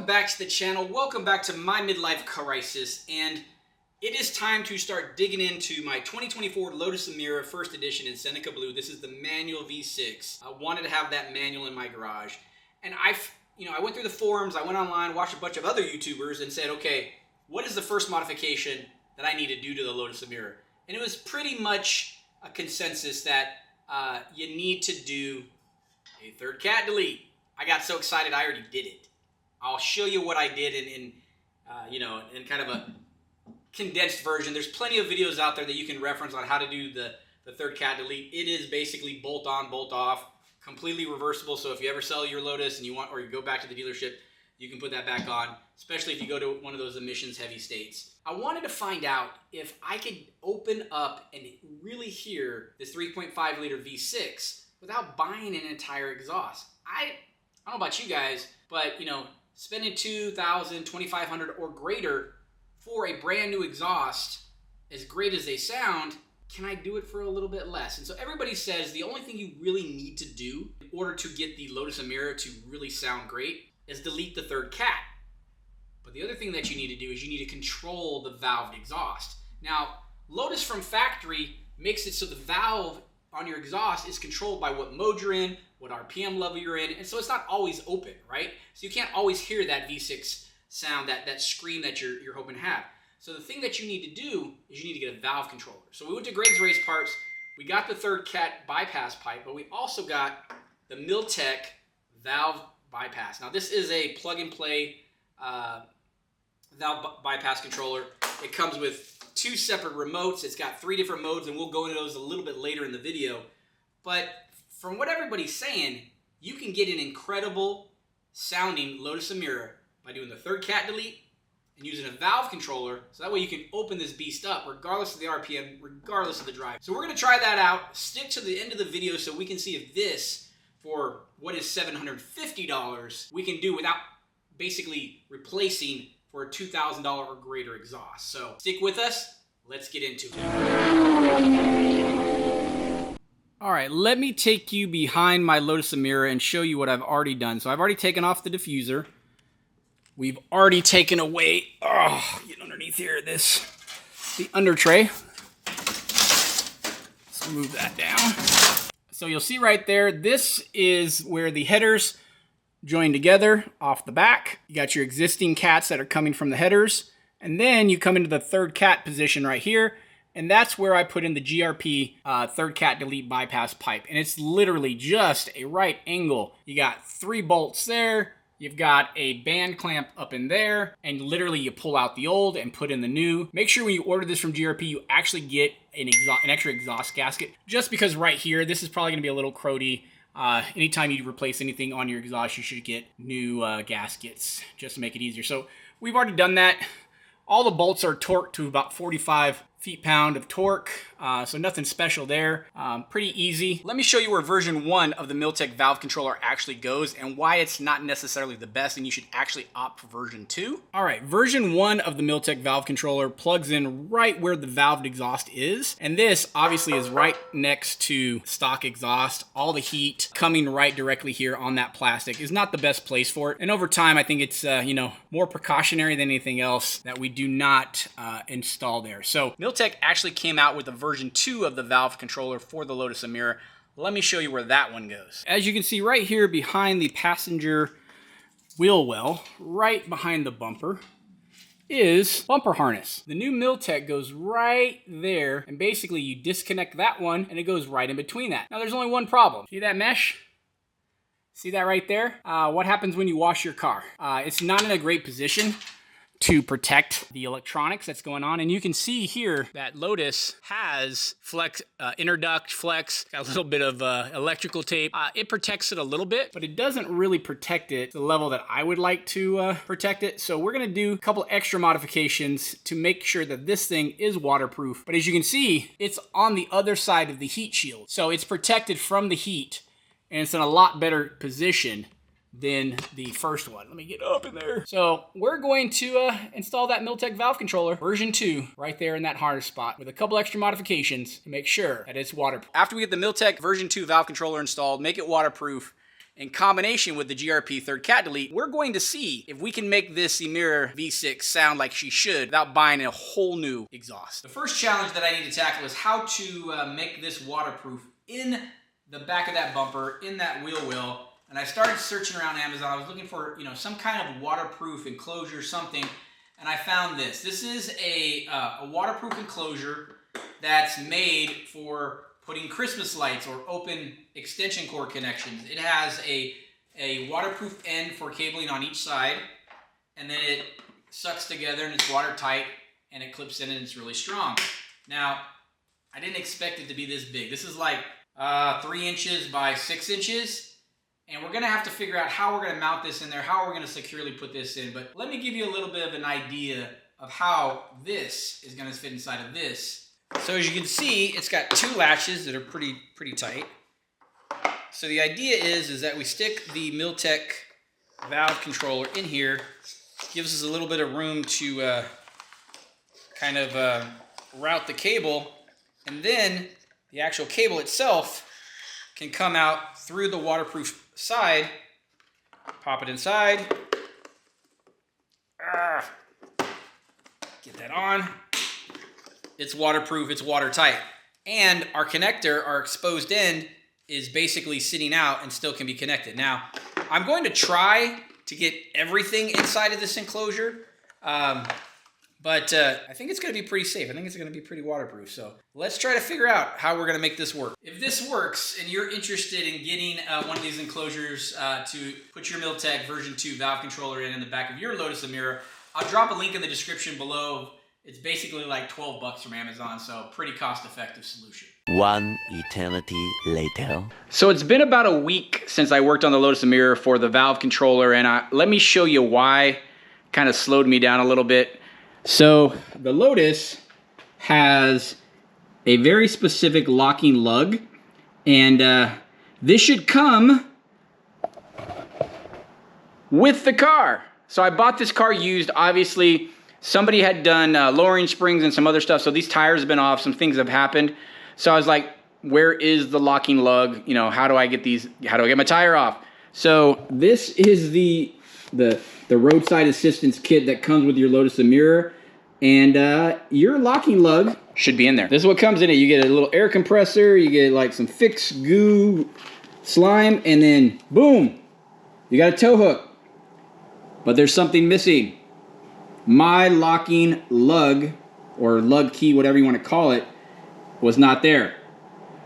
back to the channel. Welcome back to my midlife crisis, and it is time to start digging into my 2024 Lotus Emira first edition in Seneca Blue. This is the manual V6. I wanted to have that manual in my garage, and I went through the forums, I went online, watched a bunch of other YouTubers, and said, okay, what is the first modification that I need to do to the Lotus Emira? And it was pretty much a consensus that you need to do a third cat delete. I got so excited I already did it. I'll show you what I did in kind of a condensed version. There's plenty of videos out there that you can reference on how to do the third cat delete. It is basically bolt on, bolt off, completely reversible. So if you ever sell your Lotus and you go back to the dealership, you can put that back on, especially if you go to one of those emissions heavy states. I wanted to find out if I could open up and really hear this 3.5 liter V6 without buying an entire exhaust. I don't know about you guys, but spending $2,000, $2,500 or greater for a brand new exhaust, as great as they sound, can I do it for a little bit less? And so everybody says the only thing you really need to do in order to get the Lotus Emira to really sound great is delete the third cat. But the other thing that you need to do is you need to control the valved exhaust. Now, Lotus from factory makes it so the valve on your exhaust is controlled by what mode you're in, what RPM level you're in, and so it's not always open, right? So you can't always hear that V6 sound, that scream that you're hoping to have. So the thing that you need to do is you need to get a valve controller. So we went to Greg's Race Parts, we got the third cat bypass pipe, but we also got the Milltek valve bypass. Now this is a plug and play valve bypass controller. It comes with two separate remotes. It's got 3 different modes, and we'll go into those a little bit later in the video. But from what everybody's saying, you can get an incredible sounding Lotus Emira by doing the third cat delete and using a valve controller, so that way you can open this beast up regardless of the RPM, regardless of the drive. So we're going to try that out. Stick to the end of the video so we can see if this, for what is $750, we can do without basically replacing for a $2,000 or greater exhaust. So stick with us. Let's get into it. All right, let me take you behind my Lotus Emira and show you what I've already done. So I've already taken off the diffuser. We've already taken away, get underneath here, the under tray. Let's move that down. So you'll see right there, this is where the headers join together off the back. You got your existing cats that are coming from the headers, and then you come into the third cat position right here, and that's where I put in the GRP third cat delete bypass pipe. And it's literally just a right angle. You got 3 bolts there. You've got a band clamp up in there, and literally you pull out the old and put in the new. Make sure when you order this from GRP, you actually get an extra exhaust gasket, just because right here, this is probably gonna be a little cruddy. Anytime you replace anything on your exhaust, you should get new gaskets, just to make it easier. So we've already done that. All the bolts are torqued to about 45 feet-pound of torque, so nothing special there. Pretty easy. Let me show you where version 1 of the Milltek valve controller actually goes and why it's not necessarily the best and you should actually opt for version 2. All right, version 1 of the Milltek valve controller plugs in right where the valved exhaust is, and this obviously is right next to stock exhaust. All the heat coming right directly here on that plastic is not the best place for it, and over time I think it's more precautionary than anything else that we do not install there. So Milltek actually came out with a version 2 of the valve controller for the Lotus Emira. Let me show you where that one goes. As you can see right here behind the passenger wheel well, right behind the bumper, is bumper harness. The new Milltek goes right there, and basically you disconnect that one and it goes right in between that. Now there's only one problem. See that mesh? See that right there? What happens when you wash your car? It's not in a great position to protect the electronics that's going on. And you can see here that Lotus has flex, interduct flex, got a little bit of electrical tape. It protects it a little bit, but it doesn't really protect it to the level that I would like to protect it. So we're gonna do a couple extra modifications to make sure that this thing is waterproof. But as you can see, it's on the other side of the heat shield. So it's protected from the heat, and it's in a lot better position than the first one. Let me get up in there. So we're going to install that Milltek valve controller version 2 right there in that harness spot with a couple extra modifications to make sure that it's waterproof. After we get the Milltek version 2 valve controller installed, make it waterproof, in combination with the GRP third cat delete, we're going to see if we can make this Emira V6 sound like she should without buying a whole new exhaust. The first challenge that I need to tackle is how to make this waterproof in the back of that bumper, in that wheel well. And I started searching around Amazon. I was looking for, you know, some kind of waterproof enclosure, something, and I found this. This is a waterproof enclosure that's made for putting Christmas lights or open extension cord connections. It has a waterproof end for cabling on each side, and then it sucks together and it's watertight, and it clips in and it's really strong. Now, I didn't expect it to be this big. This is like 3 inches by 6 inches. And we're gonna have to figure out how we're gonna mount this in there, how we're gonna securely put this in. But let me give you a little bit of an idea of how this is gonna fit inside of this. So as you can see, it's got 2 latches that are pretty tight. So the idea is that we stick the Milltek valve controller in here. Gives us a little bit of room to kind of route the cable. And then the actual cable itself can come out through the waterproof side, pop it inside, get that on. It's waterproof, it's watertight. And our connector, our exposed end, is basically sitting out and still can be connected. Now, I'm going to try to get everything inside of this enclosure, but I think it's going to be pretty safe. I think it's going to be pretty waterproof. So let's try to figure out how we're going to make this work. If this works and you're interested in getting one of these enclosures to put your Milltek version 2 valve controller in the back of your Lotus Emira, I'll drop a link in the description below. It's basically like 12 bucks from Amazon, so pretty cost-effective solution. One eternity later. So it's been about a week since I worked on the Lotus Emira for the valve controller, and let me show you why it kind of slowed me down a little bit. So the Lotus has a very specific locking lug, and this should come with the car. So I bought this car used. Obviously, somebody had done lowering springs and some other stuff, so these tires have been off, some things have happened. So I was like, where is the locking lug? You know, how do I get my tire off? So this is the roadside assistance kit that comes with your Lotus Emira, and your locking lug should be in there. This is what comes in it. You get a little air compressor, you get like some fix goo slime, and then boom, you got a tow hook. But there's something missing. My locking lug, or lug key, whatever you want to call it, was not there.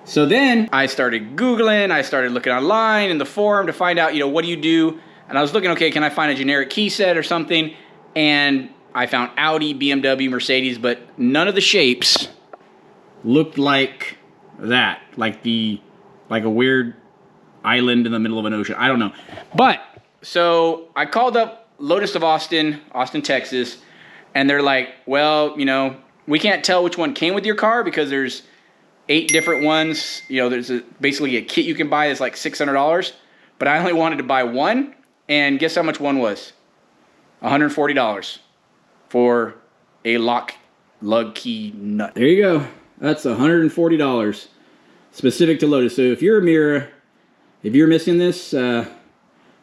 So then I started Googling, I started looking online in the forum to find out, you know, what do you do? And I was looking, okay, can I find a generic key set or something? And I found Audi, BMW, Mercedes, but none of the shapes looked like that. Like a weird island in the middle of an ocean. I don't know. But, so I called up Lotus of Austin, Texas, and they're like, well, you know, we can't tell which one came with your car because there's 8 different ones. You know, there's basically a kit you can buy that's like $600, but I only wanted to buy one, and guess how much one was? $140 for a lock lug key nut. There you go. That's $140 specific to Lotus. So if you're a Emira, if you're missing this,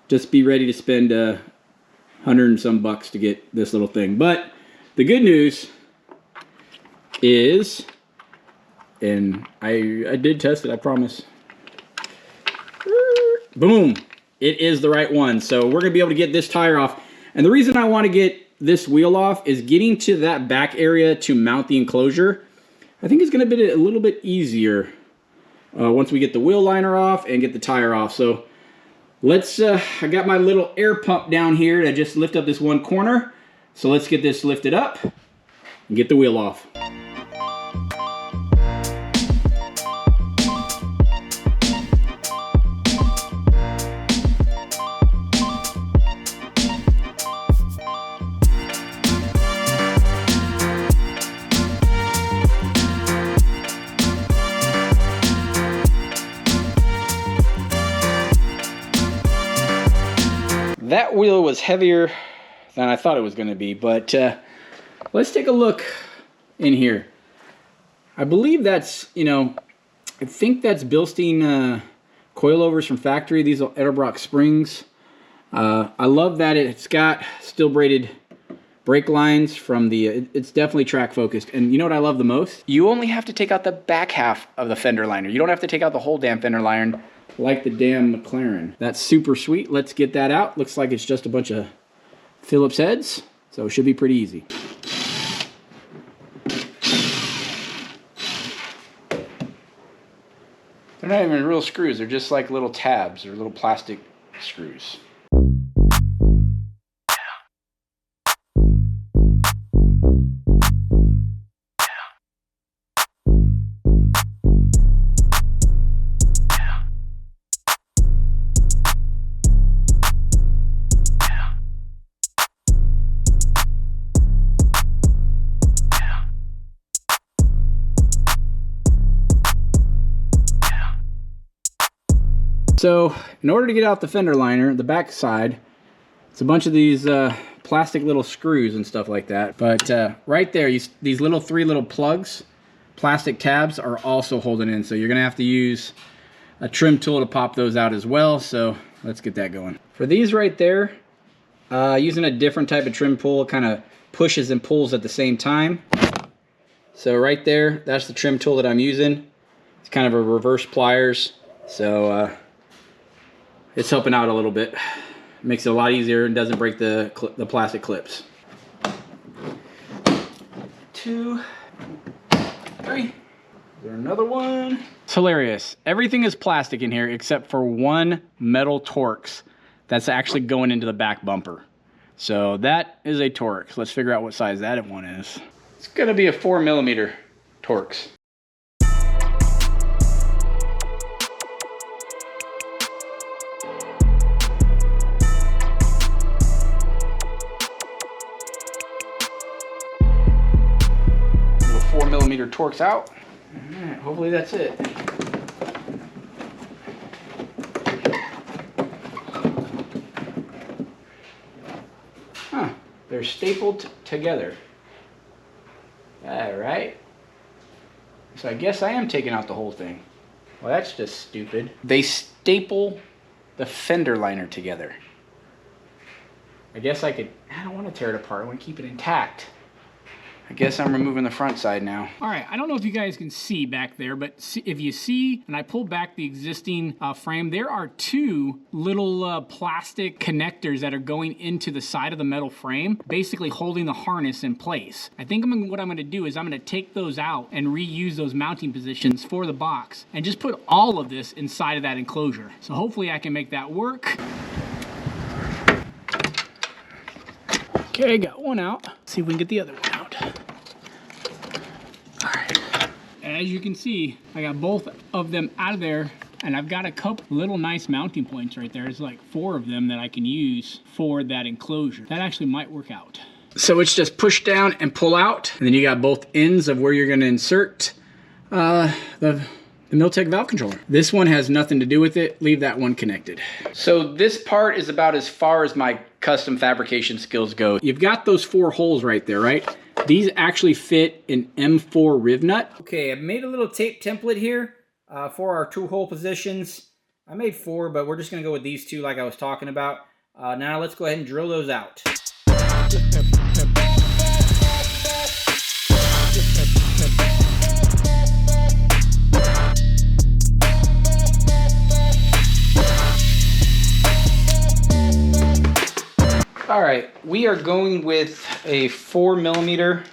just be ready to spend $100 and some bucks to get this little thing. But the good news is, and I did test it, I promise. Boom. It is the right one. So we're going to be able to get this tire off. And the reason I want to get this wheel off is getting to that back area to mount the enclosure. I think it's going to be a little bit easier once we get the wheel liner off and get the tire off. So let's, I got my little air pump down here to just lift up this one corner. So let's get this lifted up and get the wheel off. That wheel was heavier than I thought it was going to be, but let's take a look in here. I believe that's, you know, I think that's Bilstein coilovers from factory. These are Edelbrock springs. I love that it's got steel braided brake lines from the, it's definitely track focused. And you know what I love the most? You only have to take out the back half of the fender liner. You don't have to take out the whole damn fender liner like the damn McLaren. That's super sweet. Let's get that out. Looks like it's just a bunch of Phillips heads, so it should be pretty easy. They're not even real screws. They're just like little tabs or little plastic screws. So in order to get out the fender liner, the back side, it's a bunch of these plastic little screws and stuff like that. But right there, these three little plugs, plastic tabs are also holding in. So you're gonna have to use a trim tool to pop those out as well. So let's get that going. For these right there, using a different type of trim pull, kind of pushes and pulls at the same time. So right there, that's the trim tool that I'm using. It's kind of a reverse pliers. So it's helping out a little bit. Makes it a lot easier and doesn't break the plastic clips. 2, 3. Is there another one? It's hilarious. Everything is plastic in here except for one metal Torx that's actually going into the back bumper. So that is a Torx. Let's figure out what size that one is. It's gonna be a 4mm Torx. Little 4mm Torx out. All right, hopefully that's it. Huh, they're stapled together. All right. So I guess I am taking out the whole thing. Well, that's just stupid. They staple the fender liner together. I guess I could, I don't want to tear it apart. I want to keep it intact. I guess I'm removing the front side now. All right, I don't know if you guys can see back there, but if you see, and I pull back the existing frame, there are two little plastic connectors that are going into the side of the metal frame, basically holding the harness in place. I think what I'm gonna do is I'm gonna take those out and reuse those mounting positions for the box and just put all of this inside of that enclosure. So hopefully I can make that work. Okay, got one out. Let's see if we can get the other one out. All right. As you can see, I got both of them out of there, and I've got a couple little nice mounting points right there. There's like 4 of them that I can use for that enclosure. That actually might work out. So it's just push down and pull out, and then you got both ends of where you're gonna insert the Milltek valve controller. This one has nothing to do with it. Leave that one connected. So this part is about as far as my custom fabrication skills go. You've got those 4 holes right there, right? These actually fit an M4 riv nut. Okay, I've made a little tape template here for our 2-hole positions. I made 4, but we're just gonna go with these 2 like I was talking about. Now let's go ahead and drill those out. All right, we are going with a 4mm,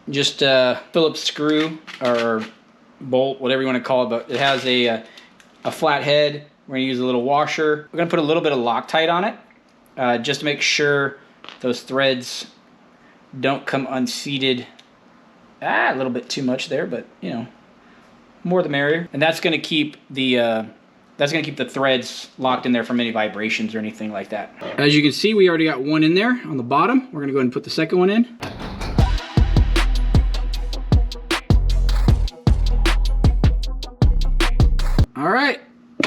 just Phillips screw or bolt, whatever you want to call it, but it has a flat head. We're gonna use a little washer. We're gonna put a little bit of Loctite on it, just to make sure those threads don't come unseated. A little bit too much there, but you know, more the merrier. And that's gonna keep the threads locked in there from any vibrations or anything like that. As you can see, we already got one in there on the bottom. We're gonna go ahead and put the second one in. All right,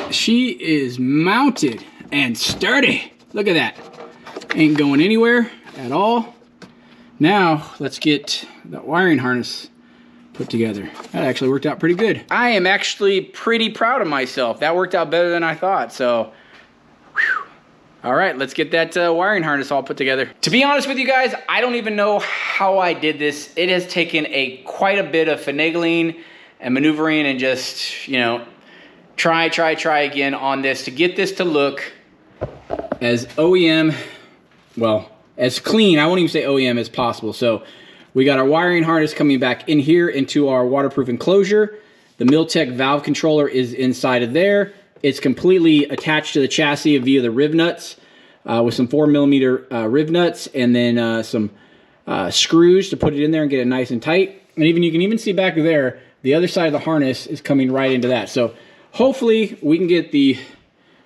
she is mounted and sturdy. Look at that. Ain't going anywhere at all. Now, let's get the wiring harness put together. That actually worked out pretty good. I am actually pretty proud of myself. That worked out better than I thought, so. Whew. All right, let's get that wiring harness all put together. To be honest with you guys, I don't even know how I did this. It has taken quite a bit of finagling and maneuvering and just, you know, try again on this to get this to look as OEM, well, as clean, I won't even say OEM as possible. So we got our wiring harness coming back in here into our waterproof enclosure. The Milltek valve controller is inside of there. It's completely attached to the chassis via the riv nuts with some 4mm riv nuts and then some screws to put it in there and get it nice and tight. And you can even see back there, the other side of the harness is coming right into that. So hopefully we can get the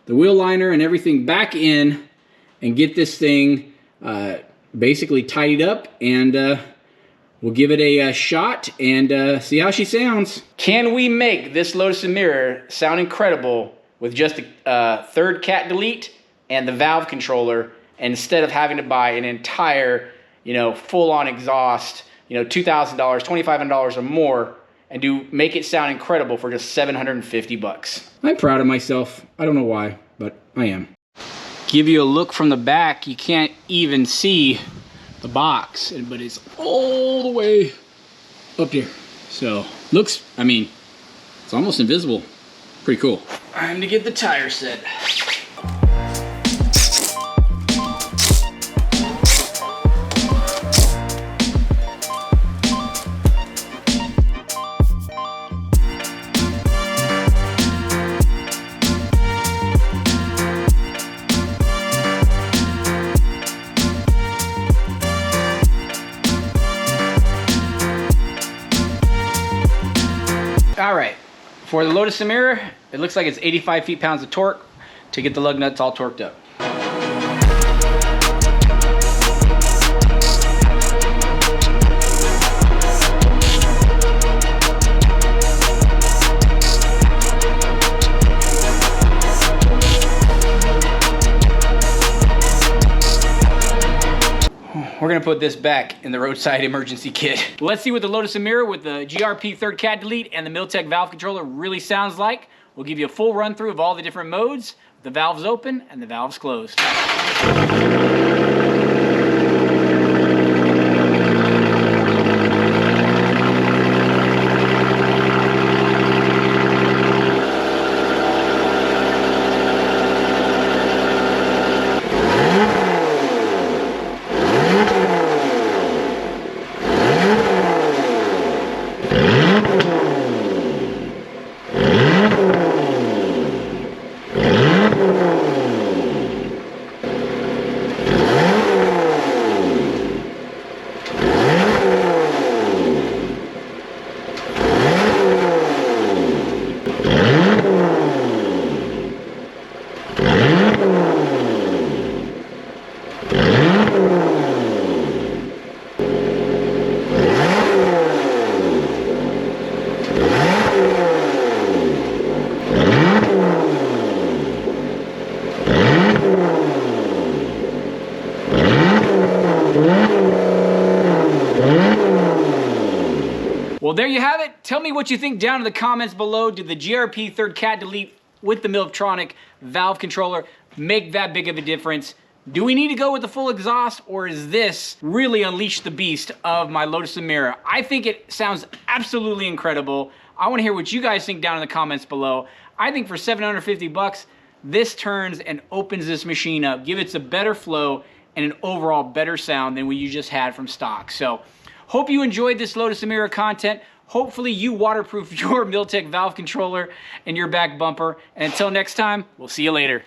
wheel liner and everything back in and get this thing basically tidied up, and we'll give it a shot and see how she sounds. Can we make this Lotus Emira sound incredible with just a third cat delete and the valve controller, instead of having to buy an entire, you know, full-on exhaust, you know, $2,000, $2,500 or more, and make it sound incredible for just 750 bucks. I'm proud of myself. I don't know why, but I am. Give you a look from the back. You can't even see the box, but it's all the way up here. So looks, I mean, it's almost invisible. Pretty cool. Time to get the tire set. All right, for the Lotus Emira, it looks like it's 85 feet-pounds of torque to get the lug nuts all torqued up. We're gonna put this back in the roadside emergency kit. Let's see what the Lotus Emira with the GRP third cat delete and the Milltek valve controller really sounds like. We'll give you a full run through of all the different modes, the valves open and the valves closed. Well, there you have it. Tell me what you think down in the comments below. Did the GRP third cat delete with the Milltronic valve controller make that big of a difference? Do we need to go with the full exhaust, or is this really unleash the beast of my Lotus Emira? I think it sounds absolutely incredible. I want to hear what you guys think down in the comments below. I think for 750 bucks, this turns and opens this machine up, give it a better flow and an overall better sound than what you just had from stock. So hope you enjoyed this Lotus Emira content. Hopefully you waterproof your Milltek valve controller and your back bumper. And until next time, we'll see you later.